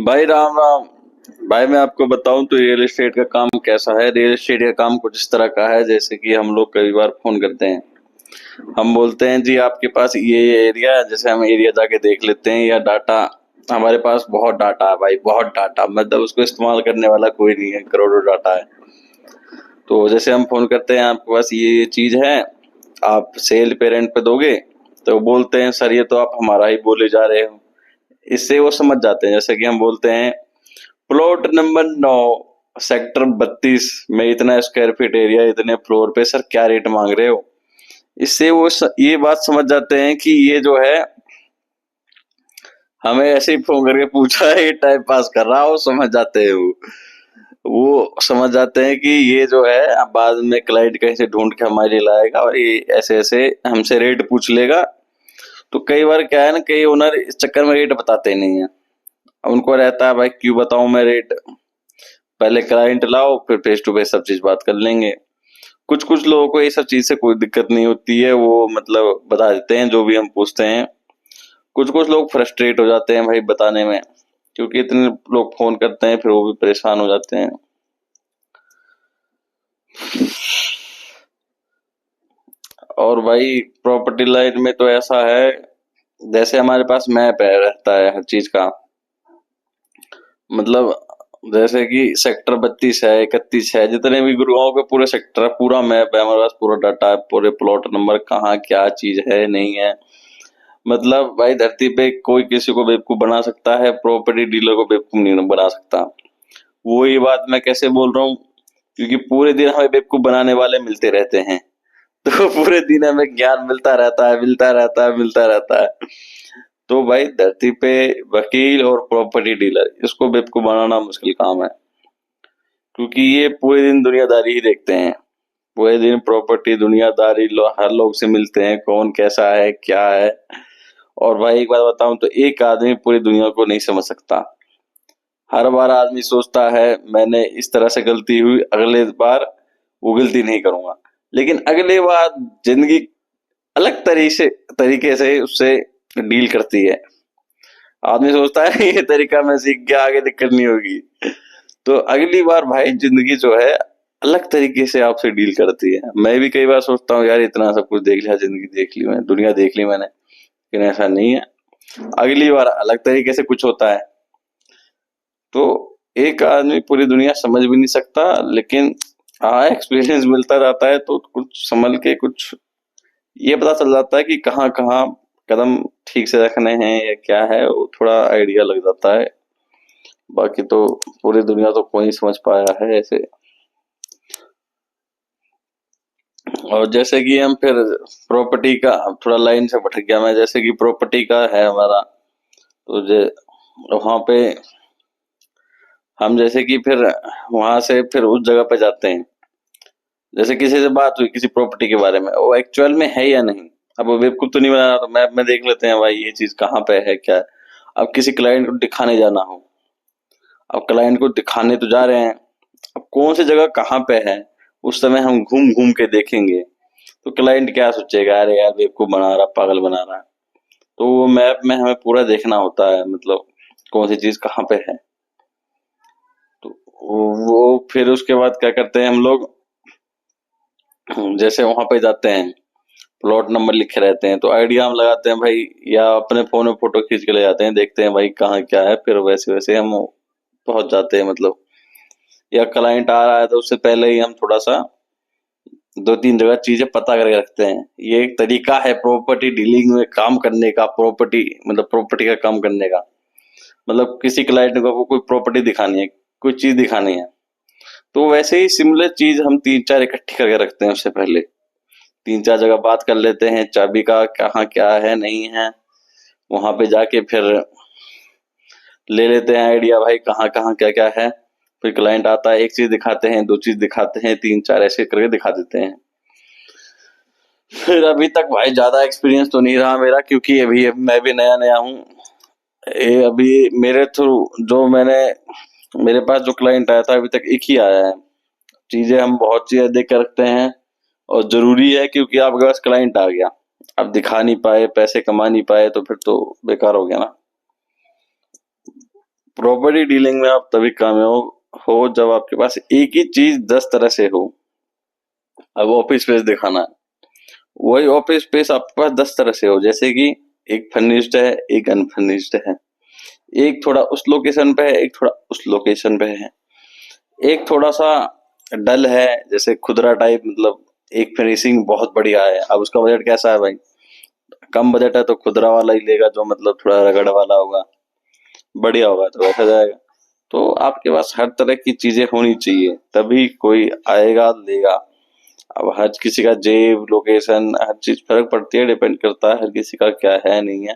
भाई राम राम। भाई मैं आपको बताऊं तो रियल एस्टेट का काम कैसा है। रियल एस्टेट का काम कुछ इस तरह का है, जैसे कि हम लोग कई बार फोन करते हैं, हम बोलते हैं जी आपके पास ये एरिया है, जैसे हम एरिया जाके देख लेते हैं, या डाटा हमारे पास बहुत डाटा है भाई, बहुत डाटा, मतलब उसको इस्तेमाल करने वाला कोई नहीं है, करोड़ों डाटा है। तो जैसे हम फोन करते हैं आपके पास ये चीज है, आप सेल पे रेंट पे दोगे, तो वो बोलते हैं सर ये तो आप हमारा ही बोले जा रहे हो। इससे वो समझ जाते हैं, जैसे कि हम बोलते हैं प्लॉट नंबर 9 सेक्टर 32 में इतना स्क्वायर फीट एरिया इतने फ्लोर पे, सर क्या रेट मांग रहे हो। इससे वो ये बात समझ जाते हैं कि ये जो है हमें ऐसे ही फोन करके पूछा है, ये टाइम पास कर रहा हो, समझ जाते हैं वो समझ जाते हैं कि ये जो है अब बाद में क्लाइंट कहीं से ढूंढ के हमारे लिए लाएगा और ये ऐसे ऐसे हमसे रेट पूछ लेगा। तो कई बार क्या है ना, कई ओनर इस चक्कर में रेट बताते नहीं है। उनको रहता है भाई क्यों बताऊं मैं रेट, पहले क्लाइंट लाओ फिर फेस टू फेस सब चीज बात कर लेंगे। कुछ कुछ लोगों को ये सब चीज से कोई दिक्कत नहीं होती है, वो मतलब बता देते हैं जो भी हम पूछते हैं। कुछ कुछ लोग फ्रस्ट्रेट हो जाते हैं भाई बताने में, क्योंकि इतने लोग फोन करते हैं, फिर वो भी परेशान हो जाते हैं। और भाई प्रॉपर्टी लाइन में तो ऐसा है, जैसे हमारे पास मैप है रहता है हर चीज का, मतलब जैसे कि सेक्टर 32 है, 31 है, जितने भी गुड़गांव के पूरे सेक्टर है, पूरा मैप है हमारे पास, पूरा डाटा है, पूरे प्लॉट नंबर कहाँ क्या चीज है नहीं है। मतलब भाई धरती पे कोई किसी को बेवकूफ बना सकता है, प्रॉपर्टी डीलर को बेवकूफ नहीं बना सकता। वो ये बात मैं कैसे बोल रहा हूँ, क्योंकि पूरे दिन हमें बेवकूफ बनाने वाले मिलते रहते हैं। तो पूरे दिन हमें ज्ञान मिलता रहता है, मिलता रहता है, मिलता रहता है। तो भाई धरती पे वकील और प्रॉपर्टी डीलर, इसको बेवकूफ बनाना मुश्किल काम है, क्योंकि ये पूरे दिन दुनियादारी ही देखते हैं। पूरे दिन प्रॉपर्टी दुनियादारी हर लोग से मिलते हैं, कौन कैसा है क्या है। और भाई एक बात बताऊं तो एक आदमी पूरी दुनिया को नहीं समझ सकता। हर बार आदमी सोचता है मैंने इस तरह से गलती हुई, अगले बार वो गलती नहीं करूंगा, लेकिन अगले बार जिंदगी अलग तरीके से उससे डील करती है। आदमी सोचता है ये तरीका मैं सीख गया, आगे दिक्कत नहीं होगी। तो अगली बार भाई जिंदगी जो है अलग तरीके से आपसे डील करती है। मैं भी कई बार सोचता हूँ यार इतना सब कुछ देख लिया, जिंदगी देख ली मैंने, दुनिया देख ली मैंने, लेकिन ऐसा नहीं है। अगली बार अलग तरीके से कुछ होता है। तो एक आदमी पूरी दुनिया समझ भी नहीं सकता, लेकिन हाँ एक्सपीरियंस मिलता जाता है तो कुछ संभल के कुछ ये पता चल जाता है कि कहाँ कहाँ कदम ठीक से रखने हैं या क्या है, वो थोड़ा आइडिया लग जाता है। बाकी तो पूरी दुनिया तो कोई नहीं समझ पाया है ऐसे। और जैसे कि हम फिर प्रॉपर्टी का, अब थोड़ा लाइन से भटक गया मैं, जैसे कि प्रॉपर्टी का है हमारा, तो वहां पे हम जैसे कि फिर वहां से फिर उस जगह पे जाते हैं। जैसे किसी से बात हुई किसी प्रॉपर्टी के बारे में, वो एक्चुअल में है या नहीं, अब वो बेवकूफ तो नहीं बना रहा, तो मैप में देख लेते हैं भाई ये चीज कहाँ पे है क्या है। अब किसी क्लाइंट को दिखाने जाना हो, अब क्लाइंट को दिखाने तो जा रहे हैं, अब कौन सी जगह कहाँ पे है उस समय हम घूम घूम के देखेंगे, तो क्लाइंट क्या सोचेगा, अरे यार बेवकूफ बना रहा, पागल बना रहा है। तो वो मैप में हमें पूरा देखना होता है, मतलब कौन सी चीज कहाँ पे है। तो वो फिर उसके बाद क्या करते हैं हम लोग, जैसे वहां पे जाते हैं, प्लॉट नंबर लिखे रहते हैं, तो आइडिया हम लगाते हैं भाई, या अपने फोन में फोटो खींच के ले जाते हैं, देखते हैं भाई कहाँ क्या है, फिर वैसे वैसे हम पहुंच जाते हैं मतलब। या क्लाइंट आ रहा है तो उससे पहले ही हम थोड़ा सा दो तीन जगह चीजें पता करके रखते हैं। ये एक तरीका है प्रॉपर्टी डीलिंग में काम करने का, प्रॉपर्टी मतलब प्रॉपर्टी का काम करने का। मतलब किसी क्लाइंट को कोई प्रॉपर्टी दिखानी है, कोई चीज दिखानी है, तो वैसे ही सिमिलर चीज हम तीन चार इकट्ठी करके रखते हैं उससे पहले। तीन चार जगह बात कर लेते हैं चाबी का कहाँ क्या है नहीं है, वहां पे जाके फिर ले लेते हैं आइडिया भाई कहाँ कहाँ क्या क्या है। फिर क्लाइंट आता है, एक चीज दिखाते हैं, दो चीज दिखाते हैं, तीन चार ऐसे करके दिखा देते हैं। फिर अभी तक भाई ज्यादा एक्सपीरियंस तो नहीं रहा मेरा, क्योंकि अभी मैं भी नया नया हूँ। ये अभी मेरे थ्रू जो मैंने, मेरे पास जो क्लाइंट आया था अभी तक एक ही आया है। चीजें हम बहुत चीजें देख कर रखते हैं, और जरूरी है, क्योंकि आपके पास क्लाइंट आ गया, आप दिखा नहीं पाए, पैसे कमा नहीं पाए, तो फिर तो बेकार हो गया ना। प्रॉपर्टी डीलिंग में आप तभी कामयाब हो जब आपके पास एक ही चीज 10 तरह से हो। अब ऑफिस स्पेस दिखाना है, वही ऑफिस स्पेस आपके पास 10 तरह से हो, जैसे कि एक फर्निश्ड है, एक अनफर्निश्ड है, एक थोड़ा उस लोकेशन पे है, एक थोड़ा उस लोकेशन पे है, एक थोड़ा सा डल है जैसे खुदरा टाइप, मतलब एक फिनिशिंग बहुत बढ़िया है। अब उसका बजट कैसा है भाई, कम बजट है तो खुदरा वाला ही लेगा, जो मतलब थोड़ा रगड़ वाला होगा, बढ़िया होगा तो वैसा जाएगा। तो आपके पास हर तरह की चीजें होनी चाहिए, तभी कोई आएगा लेगा। अब हर किसी का जेब, लोकेशन, हर चीज फर्क पड़ती है, डिपेंड करता है हर किसी का क्या है नहीं है।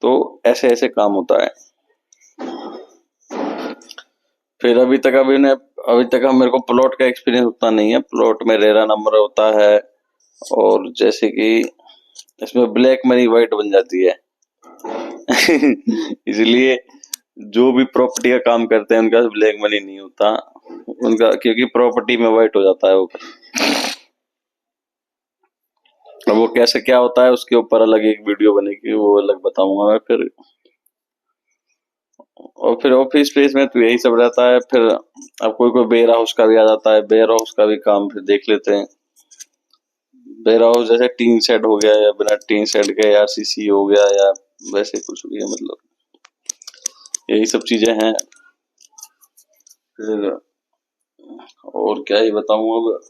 तो ऐसे ऐसे काम होता है। फिर अभी तक मेरे को प्लॉट का एक्सपीरियंस उतना नहीं है। प्लॉट में रेरा नंबर होता है, और जैसे कि इसमें ब्लैक मनी वाइट बन जाती है। इसलिए जो भी प्रॉपर्टी का काम करते हैं उनका ब्लैक मनी नहीं होता उनका, क्योंकि प्रॉपर्टी में वाइट हो जाता है वो। अब वो कैसे क्या होता है उसके ऊपर अलग एक वीडियो बनेगी, वो अलग बताऊंगा मैं फिर। और फिर ऑफिस स्पेस में तो यही सब रहता है। फिर अब कोई कोई वेयर हाउस का भी आ जाता है, वेयर हाउस का भी काम फिर देख लेते हैं। वेयर हाउस जैसे टीन शेड हो गया, या बिना टीन शेड के आरसीसी हो गया, या वैसे कुछ भी है, मतलब यही सब चीजें हैं। फिर और क्या ही बताऊं। अब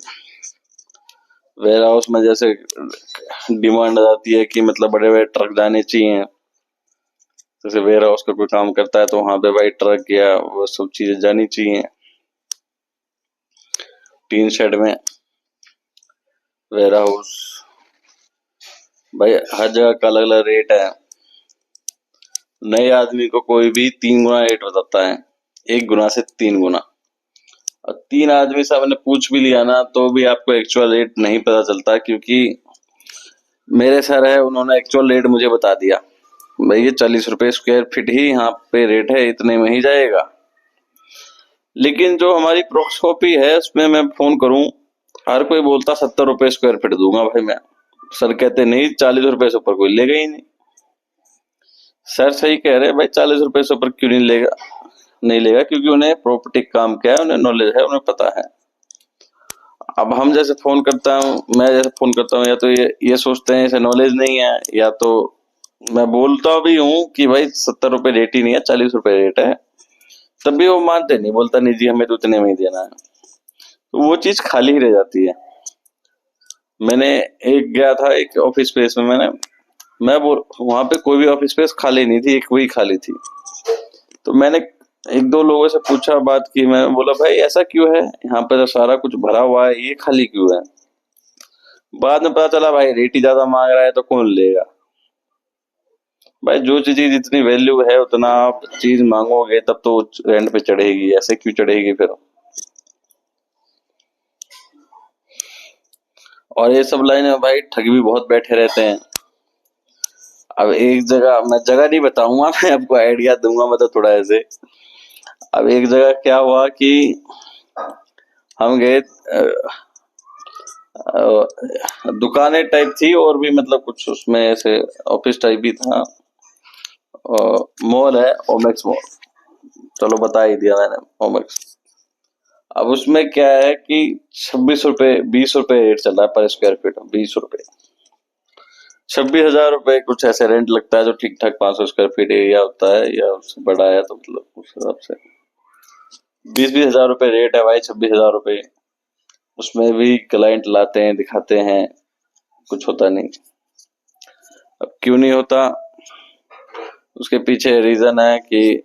वेयर हाउस में जैसे डिमांड आ जाती है कि मतलब बड़े बड़े ट्रक जाने चाहिए। जैसे वेयर हाउस का कोई काम करता है तो वहां पे भाई ट्रक या वो सब चीजें जानी चाहिए। टीन शेड में वेयर हाउस भाई हर जगह का अलग अलग रेट है। नए आदमी को कोई भी 3 गुना रेट बताता है, 1 गुना से 3 गुना। और 3 आदमी से आपने पूछ भी लिया ना तो भी आपको एक्चुअल रेट नहीं पता चलता, क्योंकि मेरे सर है, उन्होंने एक्चुअल रेट मुझे बता दिया, भाई ये 40 रुपए स्क्वायर फीट ही यहाँ पे रेट है, इतने में ही जाएगा। लेकिन जो हमारी प्रोक्सकॉपी है उसमें मैं फोन करूं, हर कोई बोलता 70 रुपए स्क्वायर फीट दूंगा भाई मैं। सर कहते नहीं, 40 रुपए से ऊपर कोई लेगा ही नहीं। सर सही कह रहे हैं भाई, 40 रुपए से ऊपर क्यों नहीं लेगा, नहीं लेगा, क्योंकि उन्हें प्रॉपर्टी काम किया है, उन्हें नॉलेज है, उन्हें पता है। अब हम जैसे फोन करता हूँ, मैं जैसे फोन करता हूँ, या तो ये सोचते हैं इसे नॉलेज नहीं है, या तो मैं बोलता भी हूँ कि भाई 70 रुपए रेट ही नहीं है, 40 रुपए रेट है, तब भी वो मानते नहीं, बोलता नहीं जी हमें तो उतने में ही देना है। तो वो चीज खाली ही रह जाती है। मैंने एक गया था एक ऑफिस स्पेस में, मैं बोल वहां पे कोई भी ऑफिस स्पेस खाली नहीं थी, एक वही खाली थी। तो मैंने एक दो लोगों से पूछा, बात की, मैं बोला भाई ऐसा क्यों है, यहाँ पे तो सारा कुछ भरा हुआ है, ये खाली क्यों है। बाद में पता चला भाई रेट ही ज्यादा मांग रहा है तो कौन लेगा। भाई जो चीज जितनी वैल्यू है उतना आप चीज मांगोगे तब तो रेंट पे चढ़ेगी, ऐसे क्यों चढ़ेगी फिर। और ये सब लाइन में भाई ठग भी बहुत बैठे रहते हैं। अब एक जगह, मैं जगह नहीं बताऊंगा, मैं आपको आइडिया दूंगा, मतलब थोड़ा ऐसे। अब एक जगह क्या हुआ कि हम गए, दुकानें टाइप थी और भी मतलब कुछ उसमें ऐसे ऑफिस टाइप भी था। मॉल है, ओमेक्स मॉल, चलो बता ही दिया मैंने, ओमेक्स। अब उसमें क्या है कि 26 रुपए 20 रुपए रेट चल रहा है पर स्क्वायर फीट, 20 रुपए, 26,000 रुपए कुछ ऐसे रेंट लगता है, जो ठीक ठाक 500 स्क्वायर फीट एरिया होता है या उससे बड़ा है, तो मतलब उस हिसाब से 20-20 हजार रुपए रेट है भाई, 26,000 रुपए। उसमें भी क्लाइंट लाते हैं, दिखाते हैं, कुछ होता नहीं। अब क्यों नहीं होता, उसके पीछे रीजन है कि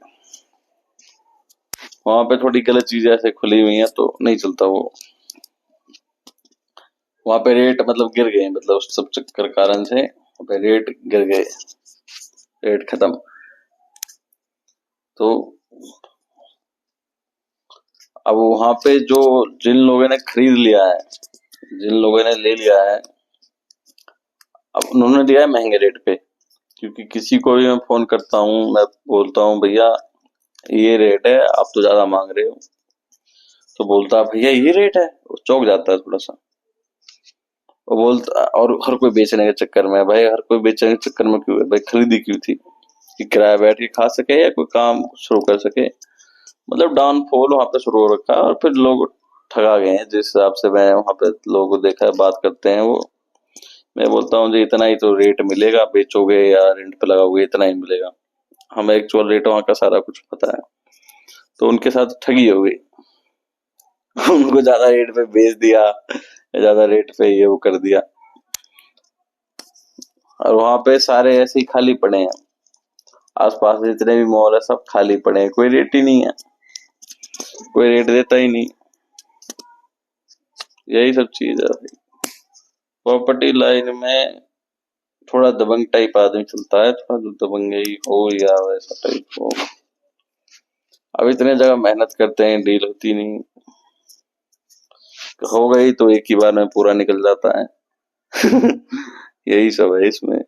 वहां पे थोड़ी गलत चीजें ऐसे खुली हुई हैं तो नहीं चलता वो। वहां पे रेट मतलब गिर गए, मतलब उस सब चक्कर कारण से वहां पे रेट गिर गए, रेट खत्म। तो अब वहां पे जो जिन लोगों ने खरीद लिया है, जिन लोगों ने ले लिया है, अब उन्होंने लिया है महंगे रेट पे। क्योंकि किसी को भी मैं फोन करता हूँ, मैं बोलता हूँ भैया ये रेट है, आप तो ज्यादा मांग रहे हो, तो बोलता भैया ये रेट है, वो चौंक जाता है थोड़ा सा। वो बोलता, और हर कोई बेचने के चक्कर में, भाई हर कोई बेचने के चक्कर में क्यों है भाई, खरीदी क्यों थी। कि किराया बैठ के खा सके या कोई काम शुरू कर सके। मतलब डाउनफॉल वहां पे शुरू हो रखा है और फिर लोग ठगा गए हैं। जिस हिसाब से मैं वहां पे लोगों को देखा है, बात करते हैं वो, मैं बोलता हूँ जी इतना ही तो रेट मिलेगा, बेचोगे या रेंट पे लगाओगे इतना ही मिलेगा। हमें एक्चुअल रेट वहां का सारा कुछ पता है। तो उनके साथ ठगी हो गई। उनको ज्यादा रेट पे बेच दिया, ज्यादा रेट पे ये वो कर दिया, और वहां पे सारे ऐसे ही खाली पड़े हैं। आसपास जितने भी मॉल है सब खाली पड़े हैं, कोई रेट ही नहीं है, कोई रेट देता ही नहीं। यही सब चीज है। प्रॉपर्टी लाइन में थोड़ा दबंग टाइप आदमी चलता है, थोड़ा जो दबंगई हो या वैसा टाइप हो। अब इतने जगह मेहनत करते हैं, डील होती नहीं, हो गई तो एक ही बार में पूरा निकल जाता है। यही सब है इसमें।